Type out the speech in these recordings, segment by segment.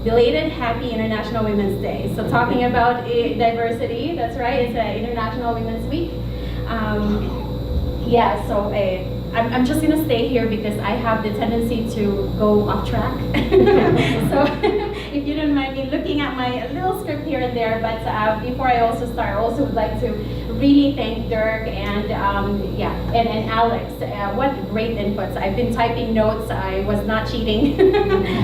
belated happy International Women's Day. So talking about diversity, that's right, it's International Women's Week. Yeah, so I'm just gonna stay here because I have the tendency to go off track. So if you don't mind me looking at my little script here and there, but before I also start, I also would like to really thank Dirk and and Alex. What great inputs. I've been typing notes. I was not cheating.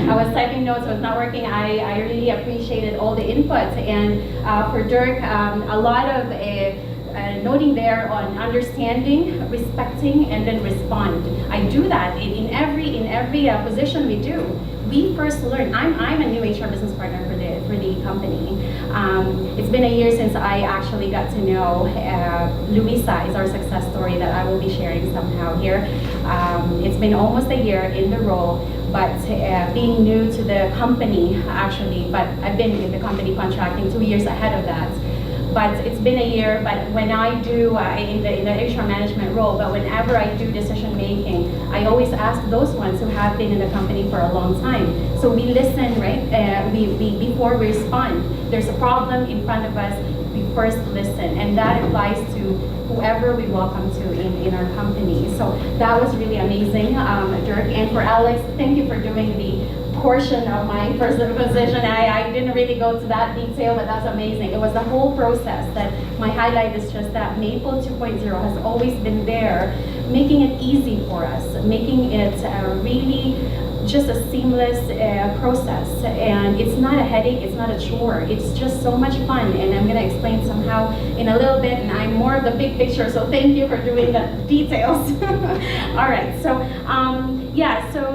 I was typing notes. I was not working. I really appreciated all the inputs. And for Dirk, a lot of noting there on understanding, respecting, and then respond. I do that in every position we do. We first learn. I'm a new HR business partner for the company. It's been a year since I actually got to know Luisa is our success story that I will be sharing somehow here. It's been almost a year in the role, but being new to the company actually, but I've been in the company contracting 2 years ahead of that. But it's been a year, but when I do, in the HR management role, but whenever I do decision making, I always ask those ones who have been in the company for a long time. So we listen, right? Before we respond. There's a problem in front of us, we first listen. And that applies to whoever we welcome to in our company. So that was really amazing, Dirk. And for Alex, thank you for doing the portion of my first position. I didn't really go to that detail, but that's amazing. It was the whole process that my highlight is just that Maple 2.0 has always been there, making it easy for us, making it really just a seamless process. And it's not a headache, it's not a chore, it's just so much fun. And I'm gonna explain somehow in a little bit, and I'm more of the big picture, so thank you for doing the details. All right, so yeah, so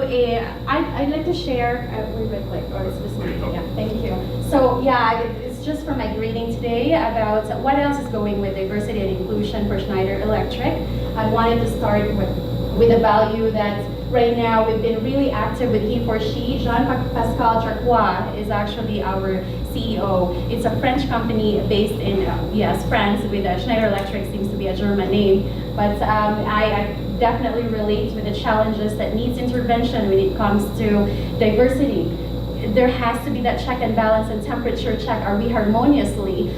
I'd like to share, real quick, or is this me? Yeah, thank you. So yeah, it's just for my greeting today about what else is going with diversity and inclusion for Schneider Electric. I wanted to start with a value that right now we've been really active with he for she. Jean-Pascal Charcois is actually our CEO. It's a French company based in, yes, France, with Schneider Electric, seems to be a German name. But I definitely relate with the challenges that needs intervention when it comes to diversity. There has to be that check and balance and temperature check. Are we harmoniously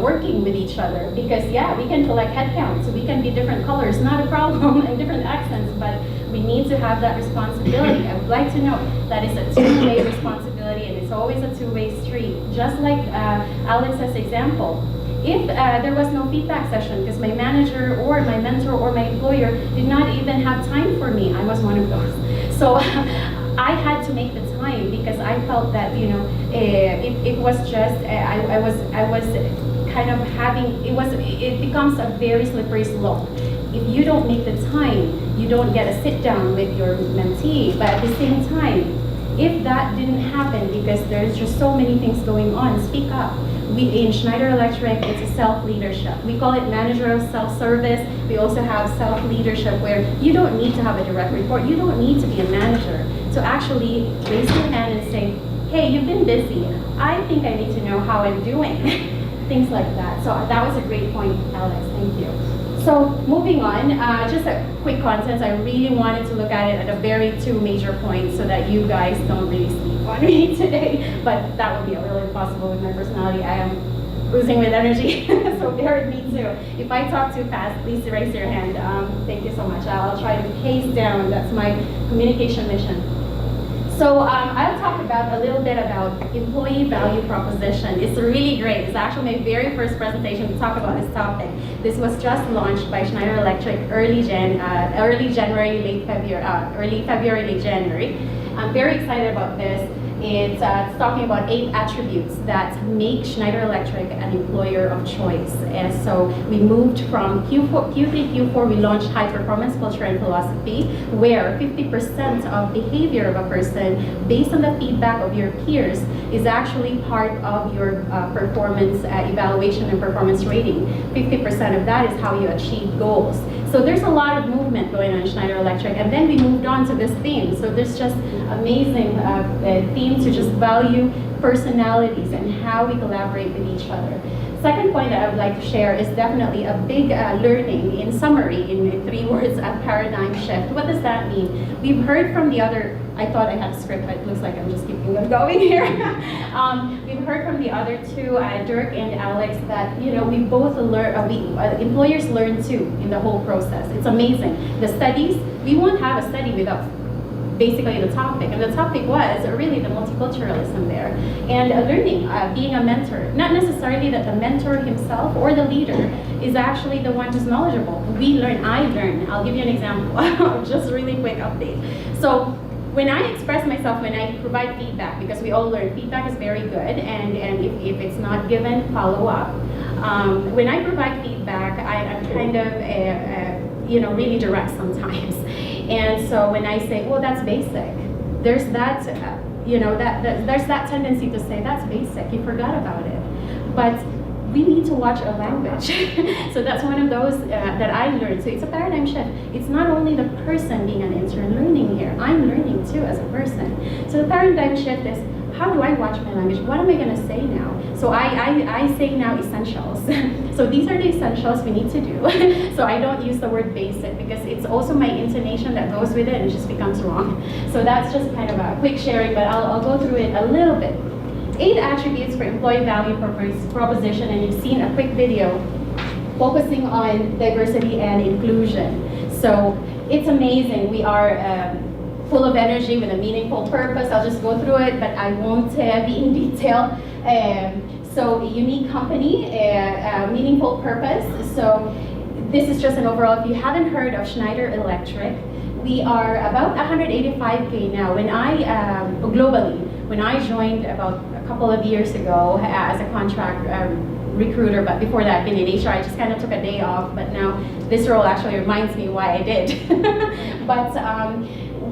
working with each other? Because yeah, we can collect headcounts, so we can be different colors, not a problem, and different accents, but we need to have that responsibility. I would like to know that is a two-way responsibility, and it's always a two-way street. Just like Alex's example. If there was no feedback session because my manager or my mentor or my employer did not even have time for me, I was one of those. So I had to make the time because I felt that, you know, it was just, I was kind of having, it becomes a very slippery slope. If you don't make the time, you don't get a sit down with your mentee, but at the same time, if that didn't happen because there's just so many things going on, speak up. In Schneider Electric, it's a self-leadership. We call it managerial self-service. We also have self-leadership where you don't need to have a direct report. You don't need to be a manager. So actually raise your hand and say, hey, you've been busy. I think I need to know how I'm doing. Things like that. So that was a great point, Alex. Thank you. So moving on, just a quick content. I really wanted to look at it at a very two major points so that you guys don't really sleep on me today, but that would be a little impossible with my personality. I am oozing with energy, so bear with me too. If I talk too fast, please raise your hand. Thank you so much. I'll try to pace down. That's my communication mission. So I'll talk about a little bit about employee value proposition. It's really great. It's actually my very first presentation to talk about this topic. This was just launched by Schneider Electric early January, late January. I'm very excited about this. It's talking about 8 attributes that make Schneider Electric an employer of choice. And so we moved from Q3, Q4, we launched high performance culture and philosophy, where 50% of behavior of a person, based on the feedback of your peers, is actually part of your performance evaluation and performance rating. 50% of that is how you achieve goals. So there's a lot of movement going on in Schneider Electric, and then we moved on to this theme. So there's just amazing theme to just value personalities and how we collaborate with each other. second point that I would like to share is definitely a big learning, in summary, in 3 words, a paradigm shift. What does that mean? We've heard from the other, I thought I had a script, but it looks like I'm just keeping on going here. We've heard from the other two, Dirk and Alex, that we both learn, employers learn too in the whole process. It's amazing. The studies, we won't have a study without basically the topic, and the topic was really the multiculturalism there, and learning, being a mentor. Not necessarily that the mentor himself or the leader is actually the one who's knowledgeable. We learn, I learn. I'll give you an example, just really quick update. So when I express myself, when I provide feedback, because we all learn, feedback is very good, and if it's not given, follow up. When I provide feedback, I'm kind of, really direct sometimes. And so when I say, well, that's basic, there's that, there's that tendency to say, that's basic, you forgot about it. But we need to watch our language. So that's one of those that I learned. So it's a paradigm shift. It's not only the person being an intern learning here, I'm learning too as a person. So the paradigm shift is, how do I watch my language? What am I going to say now? So I say now essentials. So these are the essentials we need to do. So I don't use the word basic, because it's also my intonation that goes with it and it just becomes wrong. So that's just kind of a quick sharing, but I'll go through it a little bit. 8 attributes for employee value proposition, and you've seen a quick video focusing on diversity and inclusion. So it's amazing. We are full of energy with a meaningful purpose. I'll just go through it, but I won't be in detail. So a unique company, meaningful purpose. So this is just an overall. If you haven't heard of Schneider Electric, we are about 185K now. When I, globally, when I joined about a couple of years ago as a contract recruiter, but before that I've been in HR, I just kind of took a day off, but now this role actually reminds me why I did. But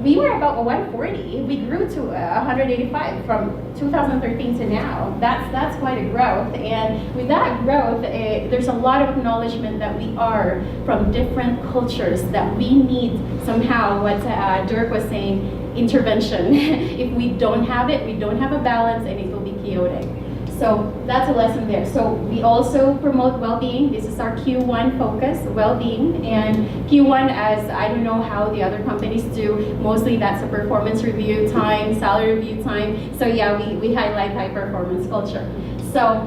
we were about 140. We grew to 185 from 2013 to now. That's quite a growth, and with that growth, there's a lot of acknowledgement that we are from different cultures, that we need somehow what Dirk was saying, intervention. If we don't have it, we don't have a balance, and it will be chaotic. So that's a lesson there. So we also promote well-being. This is our Q1 focus, well-being. And Q1, as I don't know how the other companies do, mostly that's a performance review time, salary review time. So yeah, we highlight high performance culture. So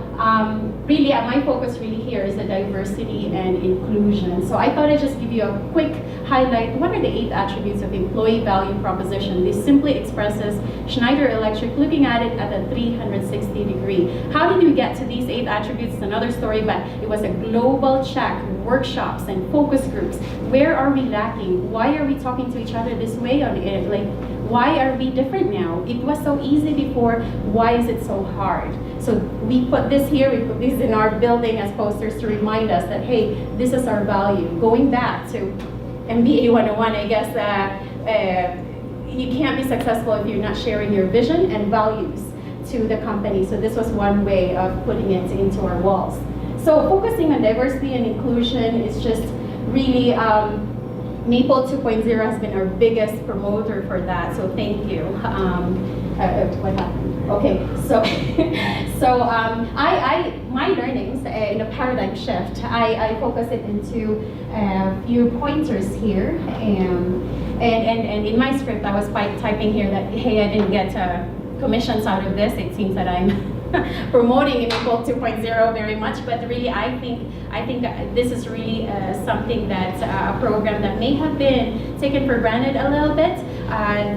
really, my focus really here is the diversity and inclusion. So I thought I'd just give you a quick highlight. What are the 8 attributes of employee value proposition? This simply expresses Schneider Electric looking at it at a 360 degree. How did we get to these 8 attributes? It's another story, but it was a global check, workshops and focus groups. Where are we lacking? Why are we talking to each other this way on it? Like, why are we different now? It was so easy before. Why is it so hard? So we put this here, we put these in our building as posters to remind us that, hey, this is our value. Going back to MBA 101, I guess, you can't be successful if you're not sharing your vision and values to the company. So this was one way of putting it into our walls. So focusing on diversity and inclusion is just really, Maple 2.0 has been our biggest promoter for that, so thank you. What happened? Okay, so my learnings in a paradigm shift, I focus it into a few pointers here, and in my script I was typing here that, hey, I didn't get commissions out of this. It seems that I'm promoting Maple 2.0 very much, but really I think this is really something that a program that may have been taken for granted a little bit.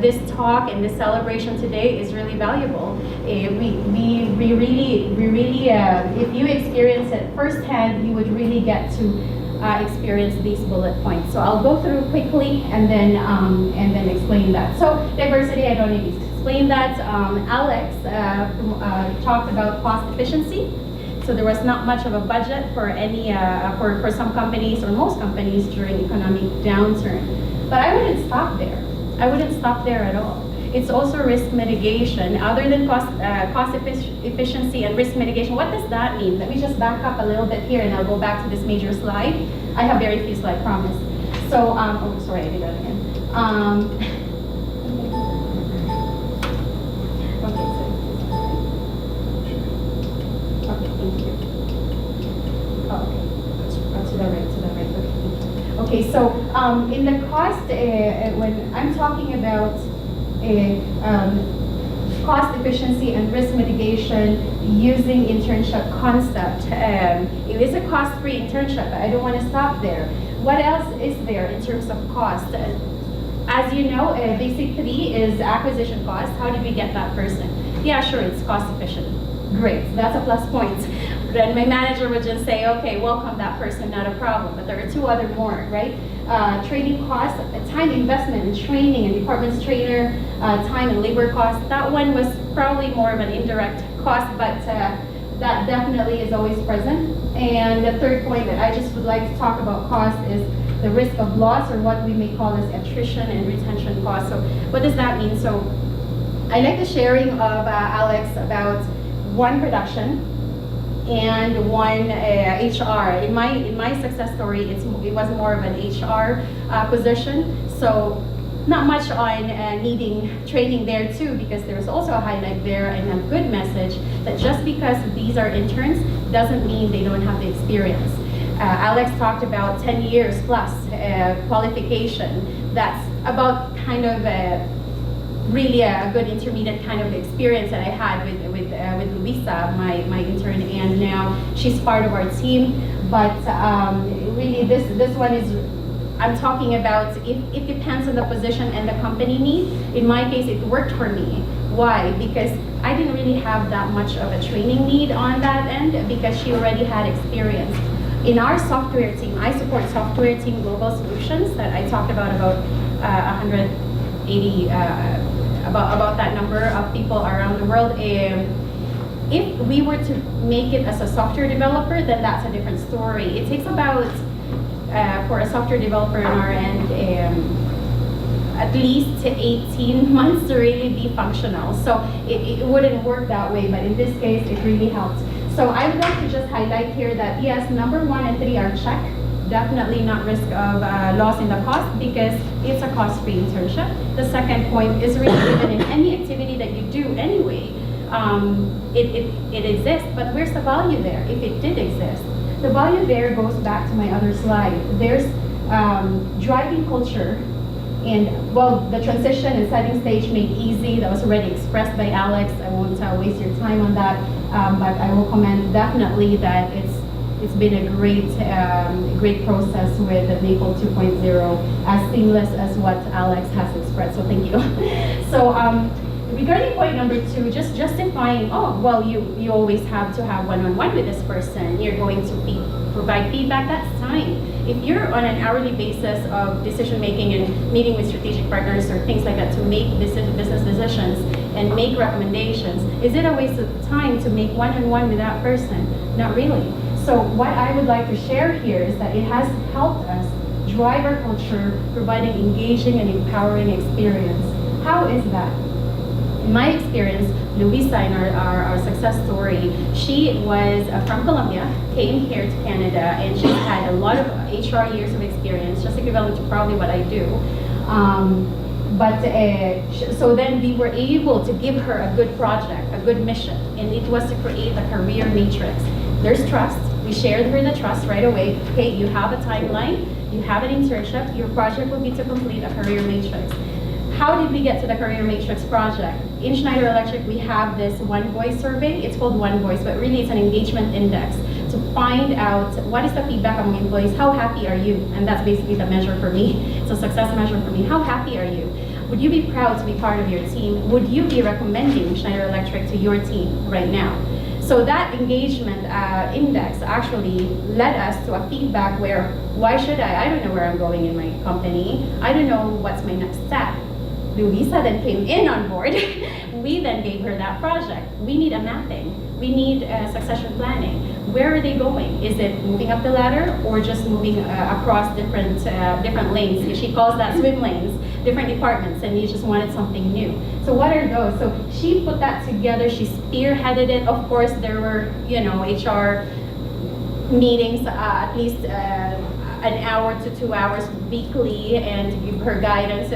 This talk and this celebration today is really valuable. We really, if you experience it firsthand, you would really get to experience these bullet points. So I'll go through quickly and then explain that. So diversity, I don't need to explain that. Alex talked about cost efficiency. So there was not much of a budget for any for some companies or most companies during economic downturn. But I wouldn't stop there. I wouldn't stop there at all. It's also risk mitigation. Other than cost efficiency and risk mitigation, what does that mean? Let me just back up a little bit here, and I'll go back to this major slide. I have very few slides, promise. So, oh, sorry, I did that again. Okay, thank you. so in the cost, when I'm talking about cost efficiency and risk mitigation using internship concept, it is a cost-free internship, but I don't want to stop there. What else is there in terms of cost? As you know, basic 3 is acquisition cost. How did we get that person? Yeah, sure, it's cost efficient. Great, that's a plus point. Then my manager would just say, okay, welcome that person, not a problem. But there are 2 other more, right? Training costs, time investment in training and departments trainer, time and labor costs. That one was probably more of an indirect cost, but that definitely is always present. And the third point that I just would like to talk about cost is the risk of loss, or what we may call as attrition and retention costs. So what does that mean? So I like the sharing of Alex about 1 production and 1 HR. In my success story, it was more of an HR position. So not much on needing training there too, because there's also a highlight there and a good message that just because these are interns doesn't mean they don't have the experience. Alex talked about 10 years plus qualification. That's about kind of really a good intermediate kind of experience that I had with Luisa, my intern, and now she's part of our team. But really, this one is, I'm talking about, it depends on the position and the company need. In my case, it worked for me. Why? Because I didn't really have that much of a training need on that end, because she already had experience. In our software team, I support software team global solutions that I talked about 180, about that number of people around the world. If we were to make it as a software developer, then that's a different story. It takes about, for a software developer on our end, at least 18 months to really be functional. So it wouldn't work that way, but in this case, it really helped. So I would like to just highlight here that yes, number 1 and 3 are check. Definitely not risk of loss in the cost, because it's a cost-free internship. The second point is really even in any activity that you do anyway, it exists, but where's the value there if it did exist? The value there goes back to my other slide. There's driving culture, and well, the transition and setting stage made easy. That was already expressed by Alex. I won't waste your time on that, but I will comment definitely that it's been a great process with Maple 2.0, as seamless as what Alex has expressed. So thank you. So regarding point number 2, just justifying. Oh well, you always have to have one-on-one with this person. You're going to provide feedback. That's time. If you're on an hourly basis of decision making and meeting with strategic partners or things like that to make business decisions and make recommendations, is it a waste of time to make one-on-one with that person? Not really. So what I would like to share here is that it has helped us drive our culture, providing engaging and empowering experience. How is that? In my experience, Luisa, in our success story, she was from Colombia, came here to Canada, and she had a lot of HR years of experience, just equivalent to probably what I do. So then we were able to give her a good project, a good mission, and it was to create a career matrix. There's trust. We shared her the trust right away. Okay, you have a timeline, you have an internship, your project will be to complete a career matrix. How did we get to the Career Matrix project? In Schneider Electric, we have this One Voice survey. It's called One Voice, but really it's an engagement index to find out what is the feedback among employees. How happy are you? And that's basically the measure for me. It's a success measure for me. How happy are you? Would you be proud to be part of your team? Would you be recommending Schneider Electric to your team right now? So that engagement index actually led us to a feedback where, why should I don't know where I'm going in my company. I don't know what's my next step. Luisa then came in on board. We then gave her that project. We need a mapping. We need succession planning. Where are they going? Is it moving up the ladder or just moving across different lanes? She calls that swim lanes, different departments, and you just wanted something new. So what are those? So she put that together. She spearheaded it. Of course, there were, HR meetings, at least an hour to 2 hours weekly, and to give her guidance.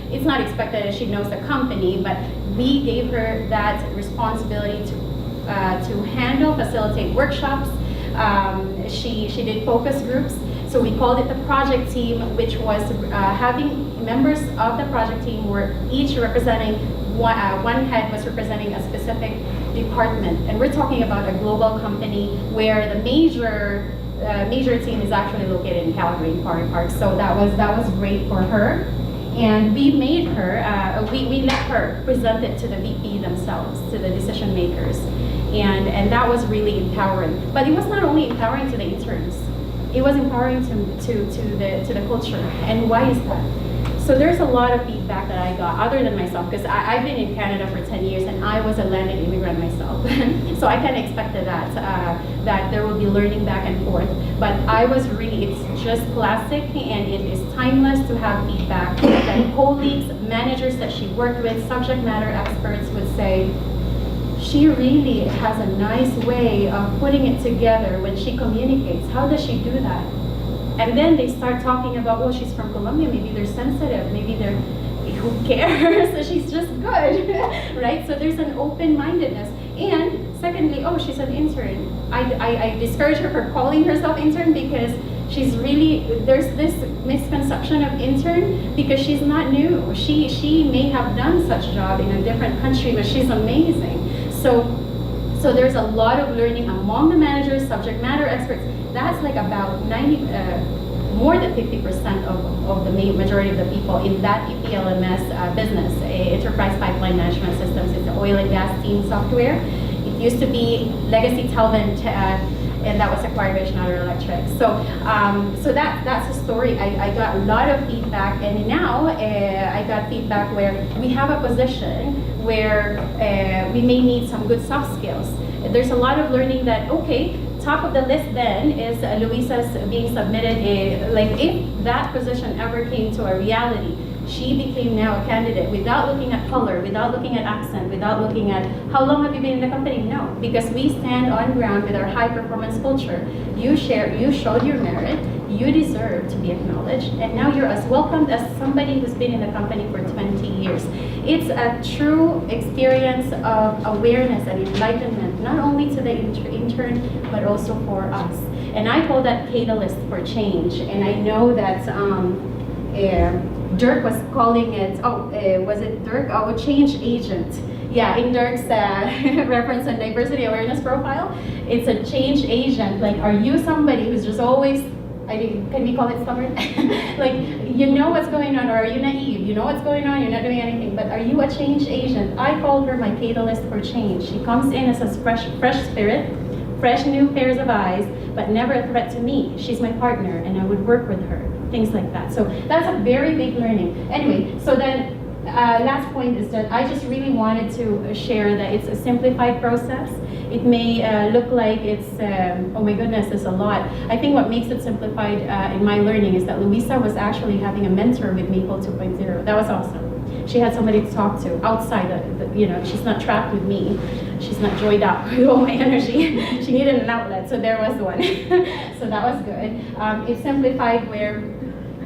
It's not expected that she knows the company, but we gave her that responsibility to handle, facilitate workshops. She did focus groups. So So we called it the project team, which was having members of the project team were each representing one head was representing a specific department. And we're talking about a global company where the major team is actually located in Calgary, in Quarry Park. So that was great for her. And we made her, we let her present it to the VP themselves, to the decision makers. And that was really empowering. But it was not only empowering to the interns, it was empowering to the culture. And why is that? So there's a lot of feedback that I got, other than myself, because I've been in Canada for 10 years and I was a landed immigrant myself. So I kind of expected that there will be learning back and forth. But I was really, it's just classic and it is timeless to have feedback that colleagues, managers that she worked with, subject matter experts would say, she really has a nice way of putting it together when she communicates. How does she do that? And then they start talking about, well, she's from Colombia, maybe they're sensitive, maybe they're, who cares? So she's just good, right? So there's an open-mindedness. And secondly, oh, she's an intern. I discourage her for calling herself intern because she's really, there's this misconception of intern because she's not new. She may have done such a job in a different country, but she's amazing. So there's a lot of learning among the managers, subject matter experts. That's like about more than 50% of the majority of the people in that EPLMS business, Enterprise Pipeline Management Systems. It's the oil and gas team software. It used to be Legacy Telvent, and that was acquired by Schneider Electric. So that's the story. I got a lot of feedback, and now I got feedback where we have a position where we may need some good soft skills. There's a lot of learning that, okay, top of the list then is Luisa's being submitted, like if that position ever came to a reality, she became now a candidate without looking at color, without looking at accent, without looking at how long have you been in the company? No, because we stand on ground with our high performance culture. You showed your merit, you deserve to be acknowledged, and now you're as welcomed as somebody who's been in the company for 20 years. It's a true experience of awareness and enlightenment, not only to the intern, but also for us. And I call that catalyst for change. And I know that Dirk was calling it, was it Dirk? Oh, change agent. Yeah, in Dirk's reference and diversity awareness profile, it's a change agent. Like, are you somebody who's just always, can we call it stubborn? Like, you know what's going on, or are you naive? You know what's going on, you're not doing anything, but are you a change agent? I called her my catalyst for change. She comes in as a fresh spirit, fresh new pairs of eyes, but never a threat to me. She's my partner, and I would work with her. Things like that. So that's a very big learning. Anyway, so then last point is that I just really wanted to share that it's a simplified process. It may look like it's, oh my goodness, it's a lot. I think what makes it simplified in my learning is that Luisa was actually having a mentor with Maple 2.0. That was awesome. She had somebody to talk to outside she's not trapped with me. She's not joined up with all my energy. She needed an outlet, so there was one. So that was good. It's simplified where,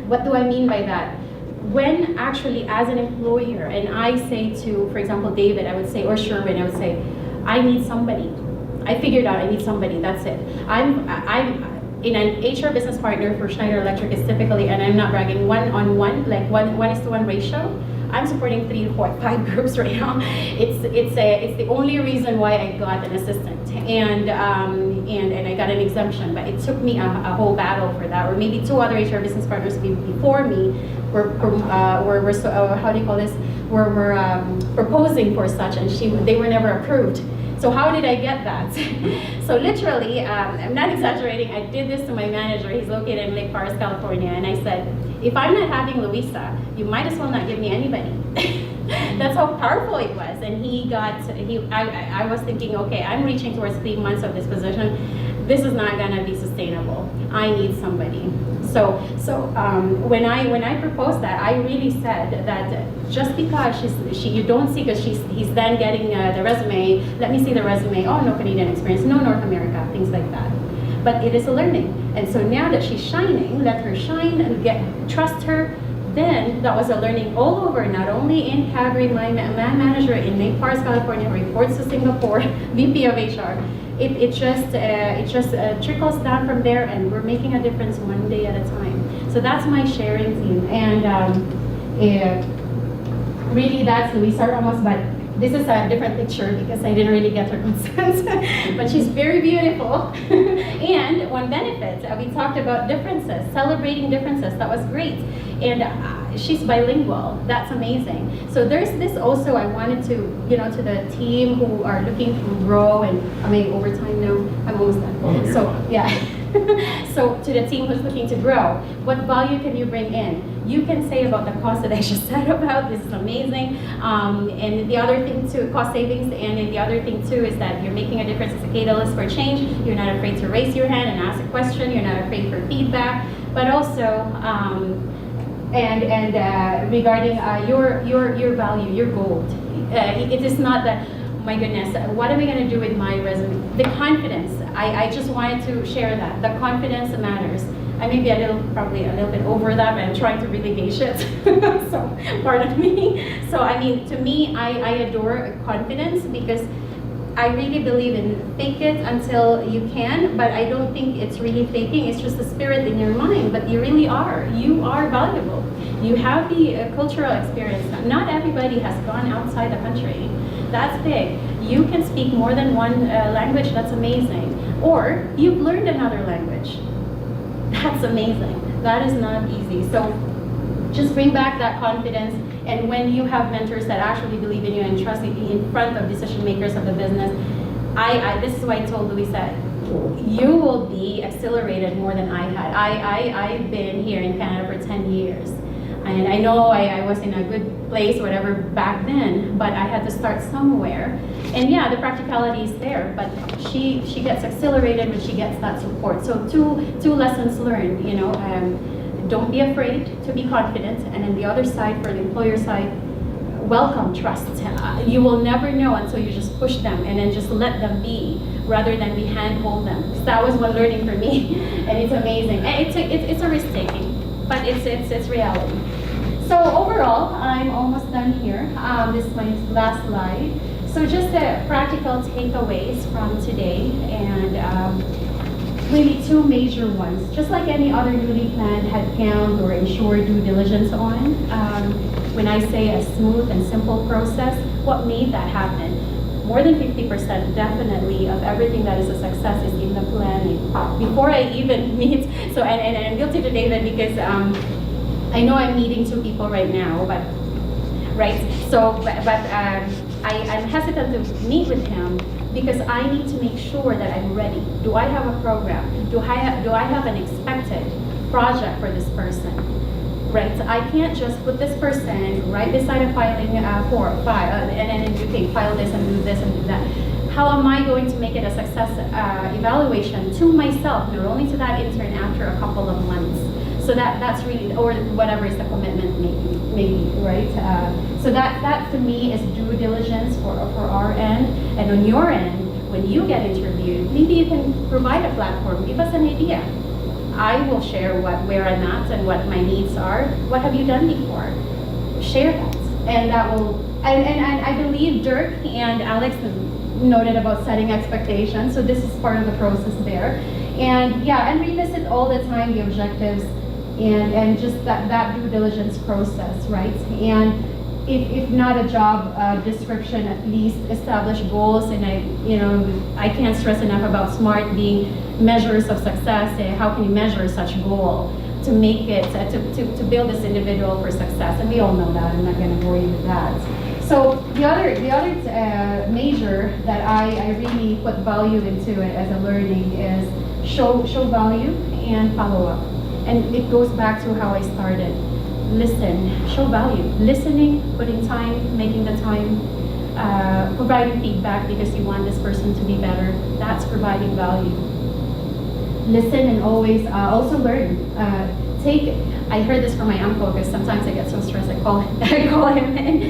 what do I mean by that? When actually as an employer, and I say to, for example, David, I would say, or Sherwin, I would say, I need somebody. I figured out I need somebody, that's it. I'm in an HR business partner for Schneider Electric is typically, and I'm not bragging, 1-on-1, like 1:1 ratio. I'm supporting 3 to 4, 5 groups right now. It's the only reason why I got an assistant, and I got an exemption. But it took me a whole battle for that, or maybe 2 other HR business partners before me were how do you call this? Were proposing for such, and they were never approved. So how did I get that? So literally, I'm not exaggerating, I did this to my manager. He's located in Lake Forest, California, and I said, if I'm not having Luisa, you might as well not give me anybody. That's how powerful it was. And I was thinking, okay, I'm reaching towards 3 months of this position. This is not gonna be sustainable. I need somebody. So when I proposed that, I really said that just because you don't see, because he's then getting the resume. Let me see the resume. Oh, no Canadian experience, no North America, things like that. But it is a learning, and so now that she's shining, let her shine and trust her. then that was a learning all over, not only in Calgary. My manager in Lake Forest, California reports to Singapore, VP of HR. It just trickles down from there, and we're making a difference one day at a time. So that's my sharing team, and really that's Luisa Ramos, but this is a different picture because I didn't really get her consent, but she's very beautiful. And one benefit, we talked about differences, celebrating differences, that was great. And she's bilingual, that's amazing. So there's this also, I wanted to, to the team who are looking to grow, and am I over time now? I'm almost done. Oh, So, yeah. So to the team who's looking to grow, what value can you bring in? You can say about the cost that I just said about, this is amazing. And the other thing too, cost savings, and then the other thing too is that you're making a difference as a catalyst for change. You're not afraid to raise your hand and ask a question. You're not afraid for feedback, but also, regarding your value, your gold. It is not that, my goodness, what am I going to do with my resume? The confidence, I just wanted to share that. The confidence matters. I may be probably a little bit over that, but I'm trying to really gauge it. So, pardon me. So, I mean, to me, I adore confidence because I really believe in fake it until you can, but I don't think it's really faking. It's just the spirit in your mind, but you really are. You are valuable. You have the cultural experience. Not everybody has gone outside the country. That's big. You can speak more than one language. That's amazing. Or you've learned another language. That's amazing. That is not easy. So just bring back that confidence. And when you have mentors that actually believe in you and trust you in front of decision makers of the business, this is why I told Luisa, you will be accelerated more than I had. I've been here in Canada for 10 years. And I know I was in a good place, whatever, back then, but I had to start somewhere. And yeah, the practicality is there, but she gets accelerated when she gets that support. So two lessons learned, don't be afraid to be confident. And then the other side, for the employer side, welcome trust. You will never know until you just push them and then just let them be, rather than we handhold them. So that was one learning for me, and it's amazing. And it's a risk taking, but it's reality. So overall, I'm almost done here. This is my last slide. So just the practical takeaways from today, and really two major ones. Just like any other newly planned headcount or ensure due diligence on, when I say a smooth and simple process, what made that happen? More than 50% definitely of everything that is a success is in the planning. Before I even meet, so and I'm guilty to David because I know I'm meeting two people right now, but right. So I'm hesitant to meet with him because I need to make sure that I'm ready. Do I have a program? Do I have an expected project for this person? Right, so I can't just put this person right beside a filing file and then okay, file this and do this and do that. How am I going to make it a success evaluation to myself, not only to that intern after a couple of months? So that's really, or whatever is the commitment maybe, right? So that to me is due diligence for our end, and on your end, when you get interviewed, maybe you can provide a platform, give us an idea. I will share where I'm at and what my needs are. What have you done before? Share that, and that will. And I believe Dirk and Alex noted about setting expectations. So this is part of the process there, and yeah, and revisit all the time the objectives, and just that due diligence process, right? And if not a job description, at least establish goals. And I can't stress enough about SMART being measures of success. How can you measure such goal to make it, to build this individual for success? And we all know that, I'm not gonna bore you with that. So the other major that I really put value into it as a learning is show value and follow up. And it goes back to how I started. Listen, show value. Listening, putting time, making the time, providing feedback because you want this person to be better. That's providing value. Listen and always also learn. I heard this from my uncle because sometimes I get so stressed. I call him, and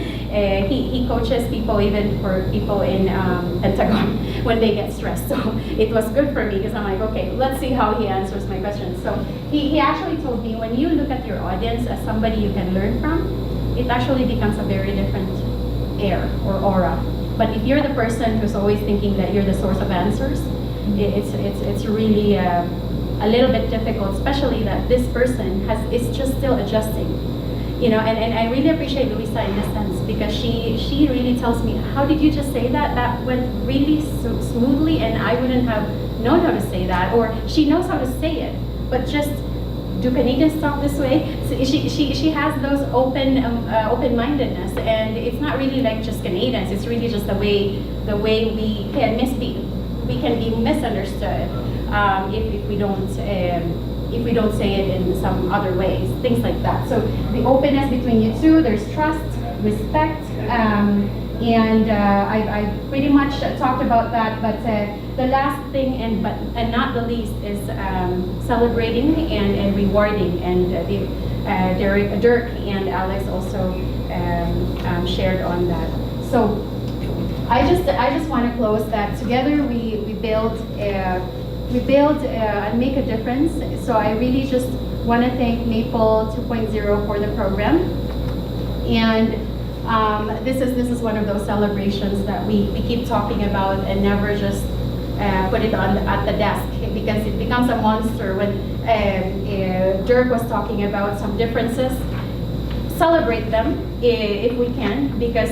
he coaches people, even for people in Pentagon. when they get stressed. So it was good for me because I'm like, okay, let's see how he answers my questions. So he actually told me, when you look at your audience as somebody you can learn from, it actually becomes a very different air or aura. But if you're the person who's always thinking that you're the source of answers, it's really a little bit difficult, especially that this person is just still adjusting. You know, and I really appreciate Luisa in this sense, because she really tells me, how did you just say that? That went really smoothly, and I wouldn't have known how to say that. Or she knows how to say it, but just, do Canadians talk this way? So she has those open-mindedness, and it's not really like just Canadians. It's really just the way we can be misunderstood if we don't say it in some other ways, things like that. So the openness between you two, there's trust, respect, and I pretty much talked about that. But the last thing, and not the least, is celebrating and rewarding. And Dirk and Alex also shared on that. So I just want to close that together. We build and make a difference. So I really just want to thank Maple 2.0 for the program. And this is one of those celebrations that we keep talking about and never just put it at the desk, because it becomes a monster. When Dirk was talking about some differences, celebrate them if we can, because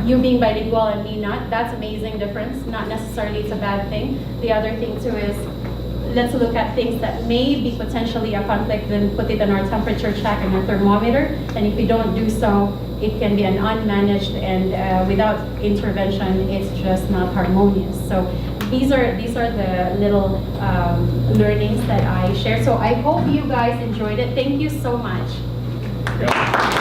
you being bilingual and me not, that's amazing difference. Not necessarily it's a bad thing. The other thing too is, let's look at things that may be potentially a conflict, then put it on our temperature check and our thermometer. And if we don't do so, it can be an unmanaged, and without intervention, it's just not harmonious. So these are the little learnings that I share. So I hope you guys enjoyed it. Thank you so much. Yeah.